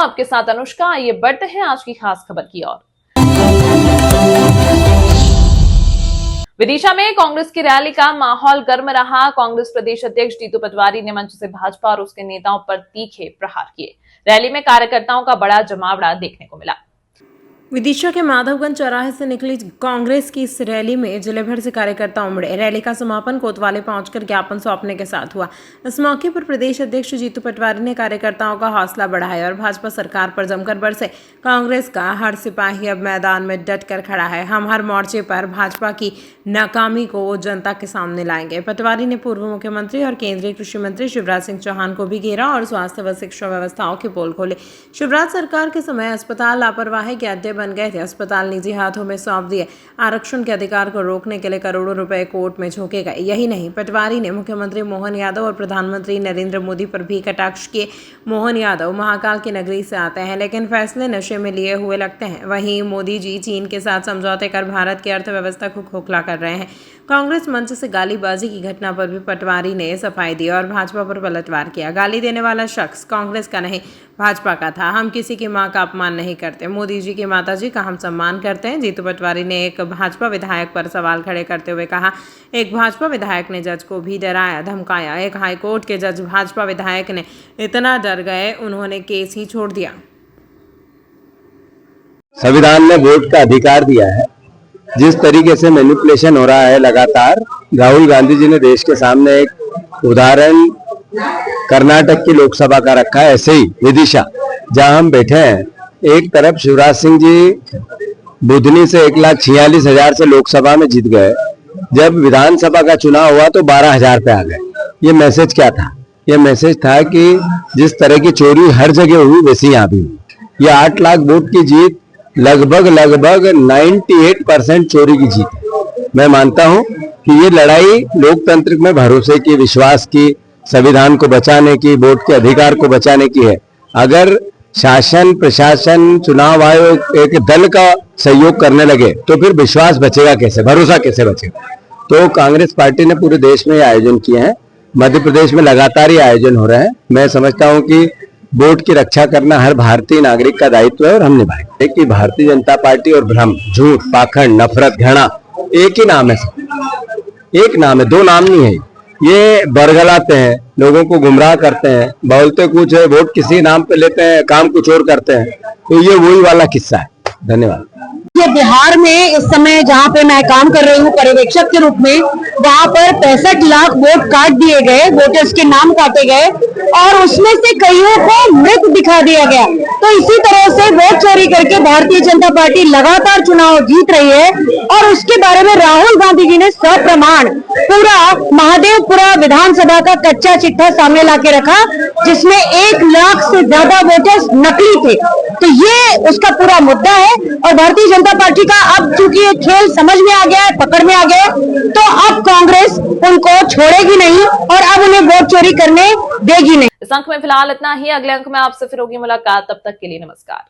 आपके साथ अनुष्का। आइए बढ़ते हैं आज की खास खबर की ओर। विदिशा में कांग्रेस की रैली का माहौल गर्म रहा। कांग्रेस प्रदेश अध्यक्ष जीतू पटवारी ने मंच से भाजपा और उसके नेताओं पर तीखे प्रहार किए। रैली में कार्यकर्ताओं का बड़ा जमावड़ा देखने को मिला। विदिशा के माधवगंज चौराहे से निकली कांग्रेस की इस रैली में जिले भर से कार्यकर्ता उमड़े। रैली का समापन कोतवाली पहुंचकर ज्ञापन सौंपने के साथ हुआ। इस मौके पर प्रदेश अध्यक्ष जीतू पटवारी ने कार्यकर्ताओं का हौसला बढ़ाया और भाजपा सरकार पर जमकर बरसे। कांग्रेस का हर सिपाही अब मैदान में डट कर खड़ा है। हम हर मोर्चे पर भाजपा की नाकामी को जनता के सामने लाएंगे। पटवारी ने पूर्व मुख्यमंत्री और केंद्रीय कृषि मंत्री शिवराज सिंह चौहान को भी घेरा और स्वास्थ्य व शिक्षा व्यवस्थाओं के पोल खोले। शिवराज सरकार के समय अस्पताल लापरवाही के अड्डे बन गए थे। अस्पताल निजी हाथों में सौंप दिए। आरक्षण के अधिकार को रोकने के लिए करोड़ों रुपए कोर्ट में झोंके गए। यही नहीं, पटवारी ने मुख्यमंत्री मोहन यादव और प्रधानमंत्री नरेंद्र मोदी पर भी कटाक्ष किए। मोहन यादव महाकाल की नगरी से आते हैं, लेकिन फैसले नशे में लिए हुए लगते हैं। वहीं मोदी जी चीन के साथ समझौते कर भारत की अर्थव्यवस्था को खोखला कर रहे हैं। कांग्रेस मंच से गालीबाजी की घटना पर भी पटवारी ने सफाई दी और भाजपा पर पलटवार किया। गाली देने वाला शख्स कांग्रेस का नहीं, भाजपा का था। हम किसी की मां का अपमान नहीं करते, मोदी जी की माता जी का हम सम्मान करते हैं। जीतू पटवारी ने एक भाजपा विधायक पर सवाल खड़े करते हुए कहा, एक भाजपा विधायक ने जज को भी डराया धमकाया। एक हाईकोर्ट के जज भाजपा विधायक ने इतना डर गए, उन्होंने केस ही छोड़ दिया। संविधान ने वोट का अधिकार दिया है। जिस तरीके से मैनिपुलेशन हो रहा है लगातार, राहुल गांधी जी ने देश के सामने एक उदाहरण कर्नाटक की लोकसभा का रखा है। ऐसे ही विदिशा जहां हम बैठे हैं, एक तरफ शिवराज सिंह जी बुधनी से 1,46,000 से लोकसभा में जीत गए। जब विधानसभा का चुनाव हुआ तो 12,000 पे आ गए। ये मैसेज क्या था? ये मैसेज था कि जिस तरह की चोरी हर जगह हुई वैसी यहाँ भी हुई। ये 8 लाख वोट की जीत लगभग 98% चोरी की जीत है। मैं मानता हूं कि ये लड़ाई लोकतंत्र में भरोसे की, विश्वास की, संविधान को बचाने की, वोट के अधिकार को बचाने की है। अगर शासन, प्रशासन, चुनाव आयोग एक दल का सहयोग करने लगे तो फिर विश्वास बचेगा कैसे, भरोसा कैसे बचेगा? तो कांग्रेस पार्टी ने पूरे देश में आयोजन किए हैं। मध्य प्रदेश में लगातार ही आयोजन हो रहे हैं। मैं समझता हूं कि वोट की रक्षा करना हर भारतीय नागरिक का दायित्व है और हम निभाएंगे। कि भारतीय जनता पार्टी और भ्रम, झूठ, पाखंड, नफरत, घृणा एक ही नाम है, एक नाम है, दो नाम नहीं है। ये बरगलाते हैं, लोगों को गुमराह करते हैं, बोलते कुछ है, वोट किसी नाम पे लेते हैं, काम कुछ और करते हैं। तो ये वही वाला किस्सा है। धन्यवाद। ये बिहार में इस समय जहाँ पे मैं काम कर रही हूँ पर्यवेक्षक के रूप में, वहाँ पर 65 लाख वोट काट दिए गए, वोटर्स के नाम काटे गए और उसमें से कईयों को मृत दिखा दिया गया। तो इसी तरह से वोट चोरी करके भारतीय जनता पार्टी लगातार चुनाव जीत रही है और उसके बारे में राहुल गांधी जी ने सप्रमाण पूरा महादेवपुरा विधानसभा का कच्चा चिट्ठा सामने लाके रखा, जिसमें 1 लाख से ज्यादा वोटर्स नकली थे। तो ये उसका पूरा मुद्दा है और भारतीय जनता पार्टी का अब चूंकि ये खेल समझ में आ गया है, पकड़ में आ गया है, तो अब कांग्रेस उनको छोड़ेगी नहीं और अब उन्हें वोट चोरी करने देगी नहीं। इस अंक में फिलहाल इतना ही। अगले अंक में आपसे फिर होगी मुलाकात। तब तक के लिए नमस्कार।